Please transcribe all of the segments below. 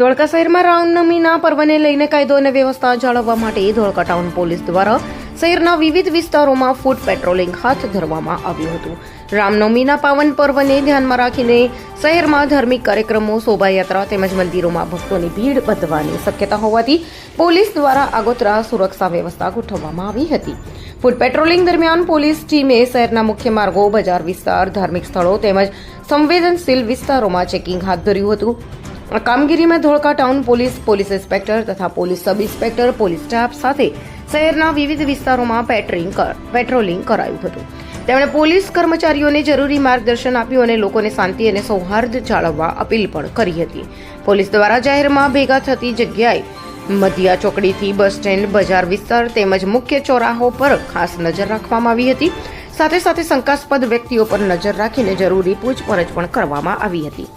ધોળકા શહેરમાં રામનવમીના પર્વને લઈને કાયદો અને વ્યવસ્થા જાળવવા માટે ધોળકા ટાઉન પોલીસ દ્વારા શહેરના વિવિધ વિસ્તારોમાં ફૂટ પેટ્રોલિંગ હાથ ધરવામાં આવ્યું હતું. રામનવમીના પાવન પર્વને ધ્યાનમાં રાખીને શહેરમાં ધાર્મિક કાર્યક્રમો, શોભાયાત્રા તેમજ મંદિરોમાં ભક્તોની ભીડ વધવાની શક્યતા હોવાથી પોલીસ દ્વારા આગોતરા સુરક્ષા વ્યવસ્થા ગોઠવવામાં આવી હતી. ફૂટ પેટ્રોલિંગ દરમિયાન પોલીસ ટીમે શહેરના મુખ્ય માર્ગો, બજાર વિસ્તાર, ધાર્મિક સ્થળો તેમજ સંવેદનશીલ વિસ્તારોમાં ચેકિંગ હાથ ધર્યું હતું. આ કામગીરીમાં Dholka town police, police inspector તથા police sub inspector, police staff સાથે શહેરના વિવિધ વિસ્તારોમાં પેટ્રોલિંગ કરાયું હતું. તેમણે પોલીસ કર્મચારીઓને જરૂરી માર્ગદર્શન આપ્યું અને લોકોને શાંતિ અને સૌહાર્દ જાળવવા અપીલ પણ કરી હતી. પોલીસ દ્વારા જાહેરમાં ભેગા થતી જગ્યાએ મધ્યા ચોકડીથી બસ સ્ટેન્ડ, બજાર વિસ્તાર તેમજ મુખ્ય ચોરાહો પર ખાસ નજર રાખવામાં આવી હતી. સાથે સાથે શંકાસ્પદ વ્યક્તિઓ પર નજર રાખીને જરૂરી પૂછપરછ પણ કરવામાં આવી હતી.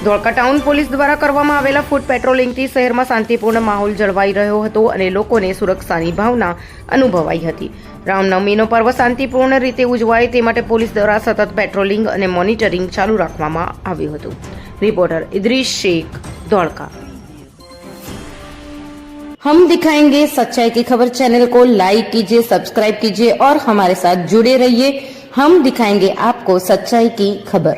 ધોળકા ટાઉન પોલીસ દ્વારા કરવામાં આવેલા ફૂટ પેટ્રોલિંગથી શહેરમાં શાંતિપૂર્ણ માહોલ જળવાઈ રહ્યો હતો અને લોકોને સુરક્ષાની ભાવના અનુભવાઈ હતી. રામનવમીનો પર્વ શાંતિપૂર્ણ રીતે ઉજવાય તે માટે પોલીસ દ્વારા સતત પેટ્રોલિંગ અને મોનિટરિંગ ચાલુ રાખવામાં આવ્યું હતું. રિપોર્ટર ઇદ્રીસ શેખ, ધોળકા. हम दिखाएंगे सच्चाई की खबर चैनल को लाइक कीजिए, सब्सक्राइब कीजिए और हमारे साथ जुड़े रहिए. हम दिखाएंगे आपको सच्चाई की खबर.